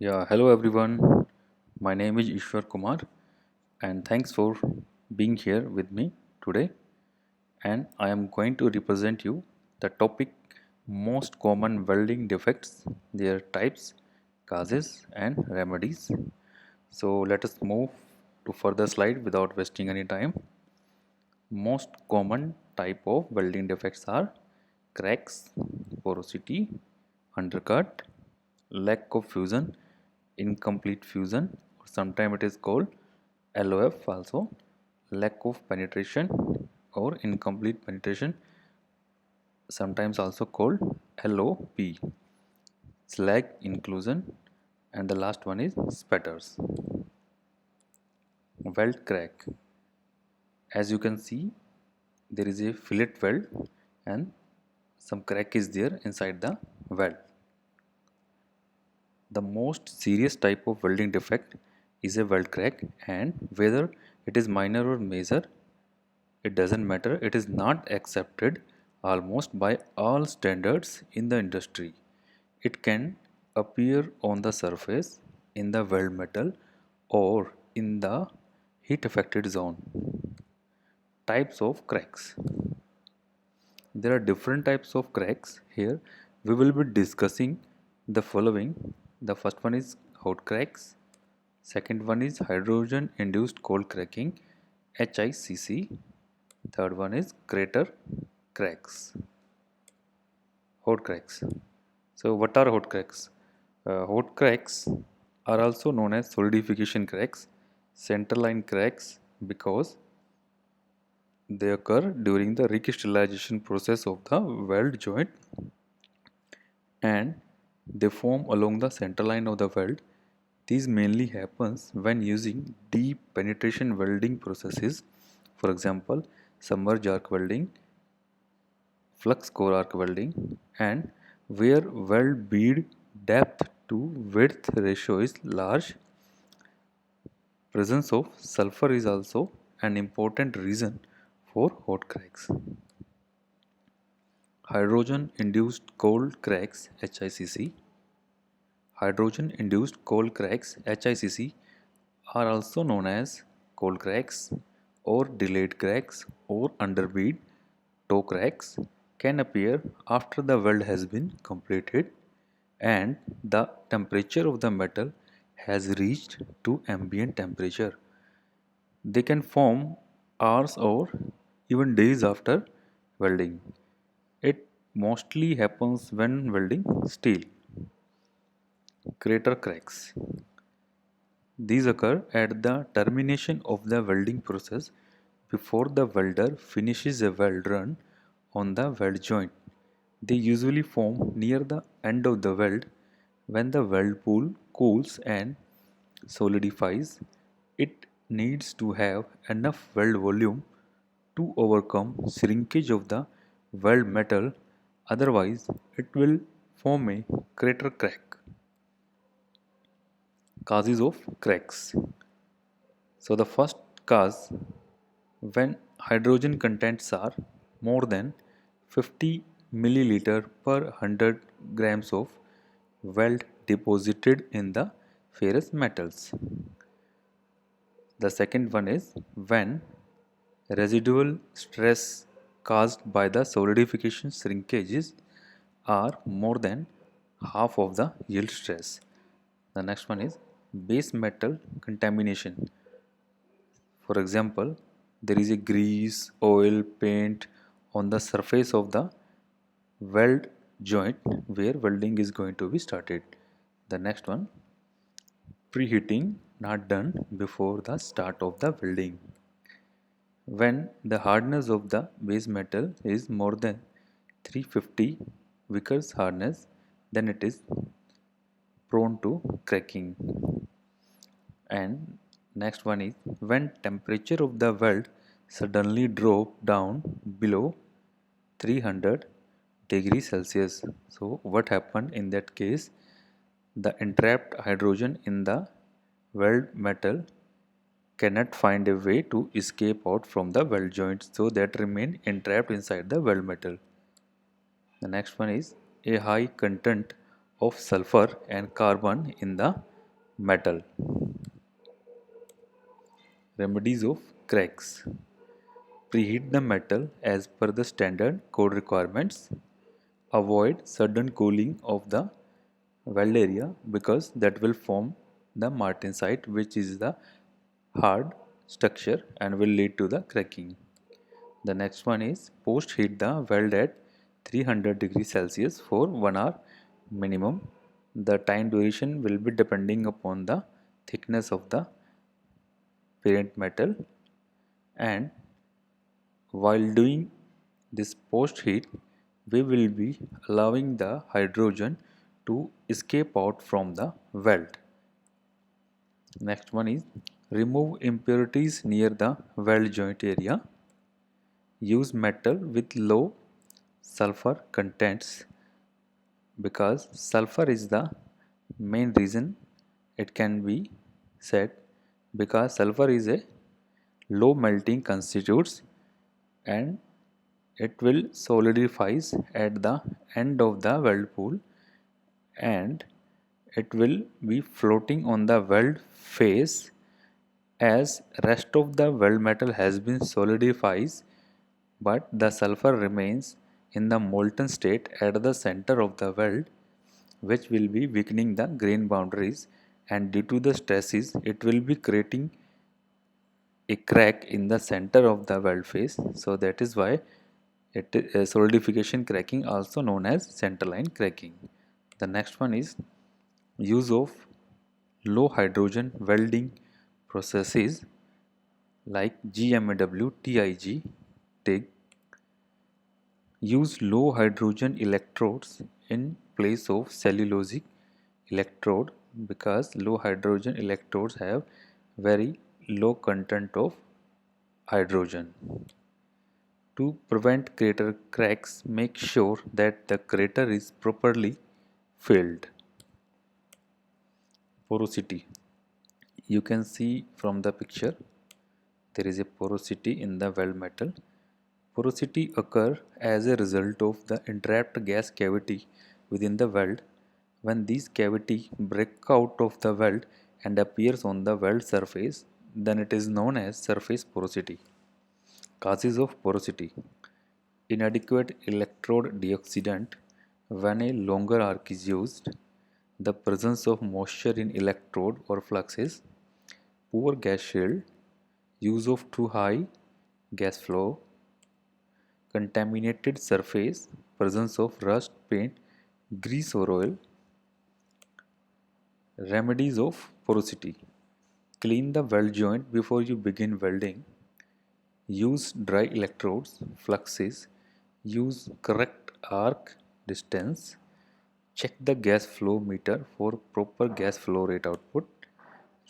Yeah, hello everyone. My name is Ishwar Kumar and thanks for being here with me today. And I am going to represent you the topic most common welding defects, their types, causes, and remedies. So let us move to further slide without wasting any time. Most common type of welding defects are cracks, porosity, undercut, lack of fusion, incomplete fusion, or sometimes it is called LOF also, lack of penetration or incomplete penetration, sometimes also called LOP, slag inclusion, and the last one is spatters. Weld crack. As you can see, there is a fillet weld and some crack is there inside the weld. The most serious type of welding defect is a weld crack, and whether it is minor or major, it doesn't matter. It is not accepted almost by all standards in the industry. It can appear on the surface, in the weld metal, or in the heat affected zone. Types of cracks. There are different types of cracks. Here we will be discussing the following. The first one is hot cracks. Second one is hydrogen induced cold cracking, HICC. Third one is crater cracks. Hot cracks. So what are hot cracks? Hot cracks are also known as solidification cracks, centerline cracks, because they occur during the recrystallization process of the weld joint, and they form along the center line of the weld. This mainly happens when using deep penetration welding processes, for example, submerged arc welding, flux core arc welding, and where weld bead depth to width ratio is large. Presence of sulfur is also an important reason for hot cracks. Hydrogen induced cold cracks, HICC. Hydrogen induced cold cracks, HICC, are also known as cold cracks or delayed cracks or underbead toe cracks, can appear after the weld has been completed and the temperature of the metal has reached to ambient temperature. They can form hours or even days after welding. It mostly happens when welding steel. Crater cracks. These occur at the termination of the welding process before the welder finishes a weld run on the weld joint. They usually form near the end of the weld when the weld pool cools and solidifies. It needs to have enough weld volume to overcome shrinkage of the weld metal, otherwise it will form a crater crack. Causes of cracks. So the first cause, when hydrogen contents are more than 50 milliliter per 100 grams of weld deposited in the ferrous metals. The second one is when residual stress caused by the solidification shrinkages are more than half of the yield stress. The next one is base metal contamination. For example, there is a grease, oil, paint on the surface of the weld joint where welding is going to be started. The next one, preheating not done before the start of the welding. When the hardness of the base metal is more than 350 Vickers hardness, then it is prone to cracking. And next one is when temperature of the weld suddenly drop down below 300 degrees Celsius. So what happened in that case? The entrapped hydrogen in the weld metal cannot find a way to escape out from the weld joint, so that remain entrapped inside the weld metal. The next one is a high content of sulfur and carbon in the metal. Remedies of cracks. Preheat the metal as per the standard code requirements. Avoid sudden cooling of the weld area because that will form the martensite, which is the hard structure and will lead to the cracking. The next one is post heat the weld at 300 degrees Celsius for 1 hour minimum. The time duration will be depending upon the thickness of the parent metal, and while doing this post heat we will be allowing the hydrogen to escape out from the weld. Next one is remove impurities near the weld joint area. Use metal with low sulfur contents because sulfur is the main reason it can be said, because sulfur is a low melting constitutes and it will solidifies at the end of the weld pool, and it will be floating on the weld face as rest of the weld metal has been solidifies, but the sulfur remains in the molten state at the center of the weld, which will be weakening the grain boundaries, and due to the stresses it will be creating a crack in the center of the weld face. So that is why it is solidification cracking, also known as centerline cracking. The next one is use of low hydrogen welding processes like GMAW, TIG, TIG. Use low hydrogen electrodes in place of cellulosic electrode because low hydrogen electrodes have very low content of hydrogen. To prevent crater cracks, make sure that the crater is properly filled. Porosity. You can see from the picture there is a porosity in the weld metal. Porosity occurs as a result of the entrapped gas cavity within the weld. When these cavity break out of the weld and appears on the weld surface, then it is known as surface porosity. Causes of porosity. Inadequate electrode deoxidant when a longer arc is used, the presence of moisture in electrode or fluxes, poor gas shield, use of too high gas flow, contaminated surface, presence of rust, paint, grease or oil. Remedies of porosity. Clean the weld joint before you begin welding. Use dry electrodes, fluxes, use correct arc distance, check the gas flow meter for proper gas flow rate output,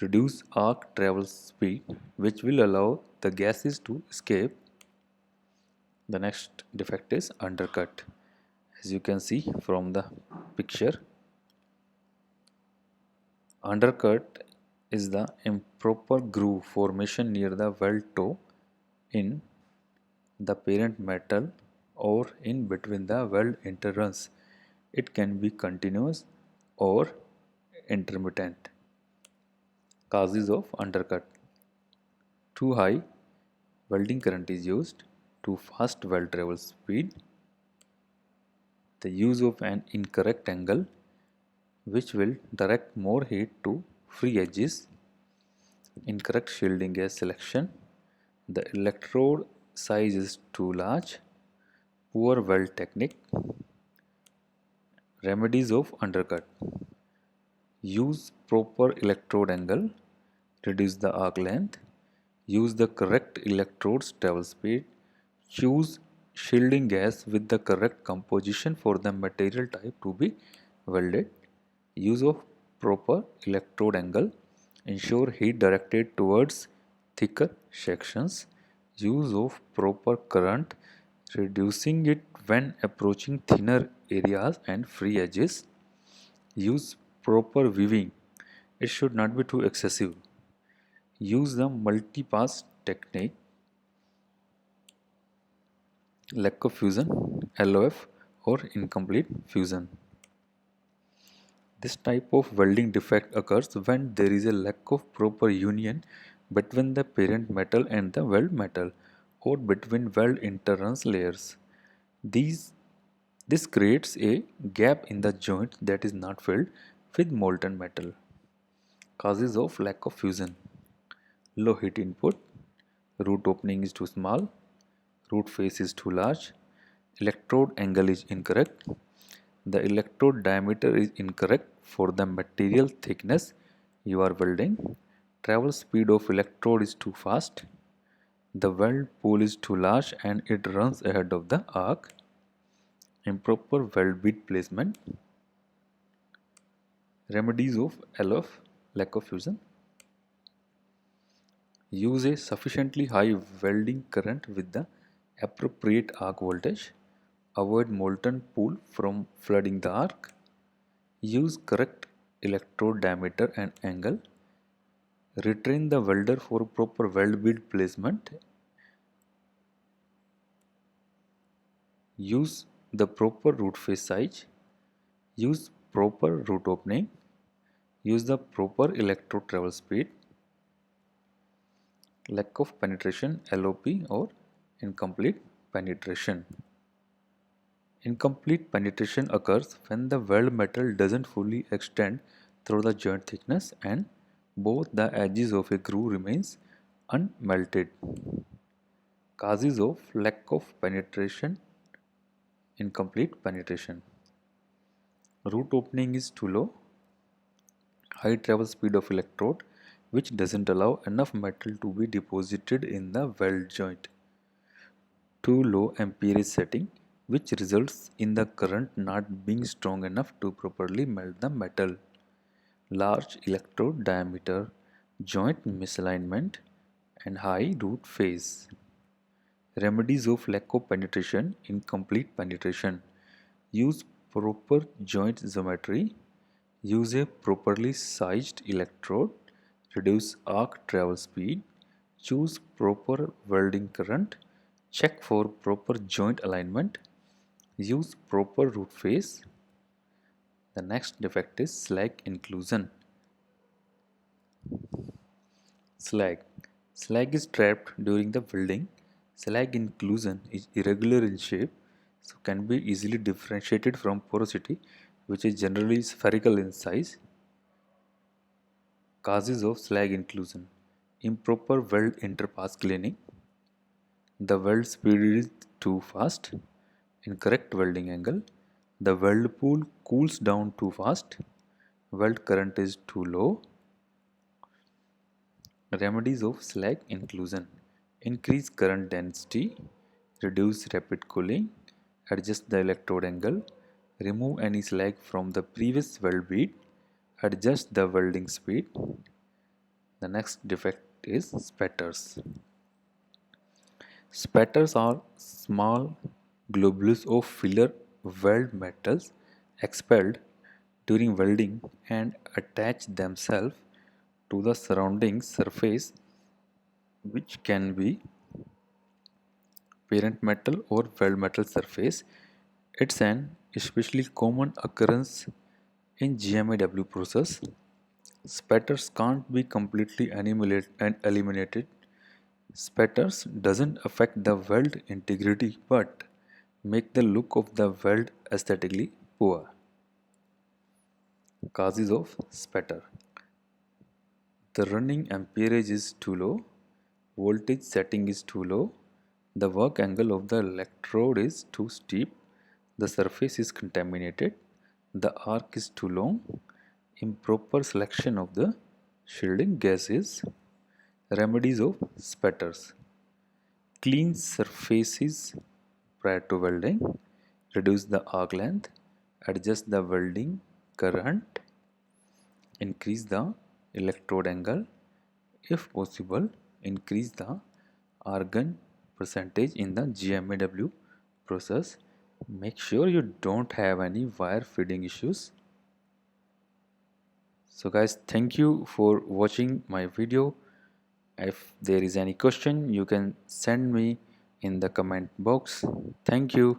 reduce arc travel speed which will allow the gases to escape. The next defect is undercut. As you can see from the picture, undercut is the improper groove formation near the weld toe in the parent metal or in between the weld interruns. It can be continuous or intermittent. Causes of undercut. Too high welding current is used, too fast weld travel speed, the use of an incorrect angle which will direct more heat to free edges, incorrect shielding gas selection, the electrode size is too large, poor weld technique. Remedies of undercut. Use proper electrode angle, reduce the arc length, use the correct electrodes travel speed, choose shielding gas with the correct composition for the material type to be welded, use of proper electrode angle, ensure heat directed towards thicker sections, use of proper current, reducing it when approaching thinner areas and free edges, use proper weaving, it should not be too excessive, use the multi-pass technique, lack of fusion, LOF or incomplete fusion. This type of welding defect occurs when there is a lack of proper union between the parent metal and the weld metal, or between weld interference layers. These, this creates a gap in the joint that is not filled with molten metal. Causes of lack of fusion: low heat input, root opening is too small, root face is too large, electrode angle is incorrect, the electrode diameter is incorrect for the material thickness you are welding, travel speed of electrode is too fast, the weld pool is too large and it runs ahead of the arc, improper weld bead placement. Remedies of LF, lack of fusion: use a sufficiently high welding current with the appropriate arc voltage, avoid molten pool from flooding the arc, use correct electrode diameter and angle, retrain the welder for proper weld bead placement, use the proper root face size, use proper root opening, use the proper electrode travel speed. Lack of penetration, LOP, or incomplete penetration. Incomplete penetration occurs when the weld metal doesn't fully extend through the joint thickness and both the edges of a groove remains unmelted. Causes of lack of penetration, incomplete penetration: root opening is too low, high travel speed of electrode which doesn't allow enough metal to be deposited in the weld joint, too low amperage setting which results in the current not being strong enough to properly melt the metal, large electrode diameter, joint misalignment, and high root phase. Remedies of lack of penetration, incomplete penetration: use proper joint geometry, use a properly sized electrode, reduce arc travel speed, choose proper welding current, check for proper joint alignment, use proper root phase. The next defect is slag inclusion. Slag. Slag is trapped during the welding. Slag inclusion is irregular in shape, so can be easily differentiated from porosity, which is generally spherical in size. Causes of slag inclusion: improper weld interpass cleaning, the weld speed is too fast, incorrect welding angle, the weld pool cools down too fast, weld current is too low. Remedies of slag inclusion: increase current density, reduce rapid cooling, adjust the electrode angle, remove any slag from the previous weld bead, adjust the welding speed. The next defect is spatters. Spatters are small globules of filler weld metals expelled during welding and attach themselves to the surrounding surface, which can be parent metal or weld metal surface. It's an especially common occurrence in GMAW process. Spatters can't be completely eliminated. Spatters doesn't affect the weld integrity but make the look of the weld aesthetically poor. Causes of spatter: the running amperage is too low, voltage setting is too low, the work angle of the electrode is too steep, the surface is contaminated, the arc is too long, improper selection of the shielding gases. Remedies of spatters: clean surfaces prior to welding, reduce the arc length, adjust the welding current, increase the electrode angle, if possible increase the argon percentage in the GMAW process. Make sure you don't have any wire feeding issues. So guys, thank you for watching my video. If there is any question, you can send me in the comment box. Thank you.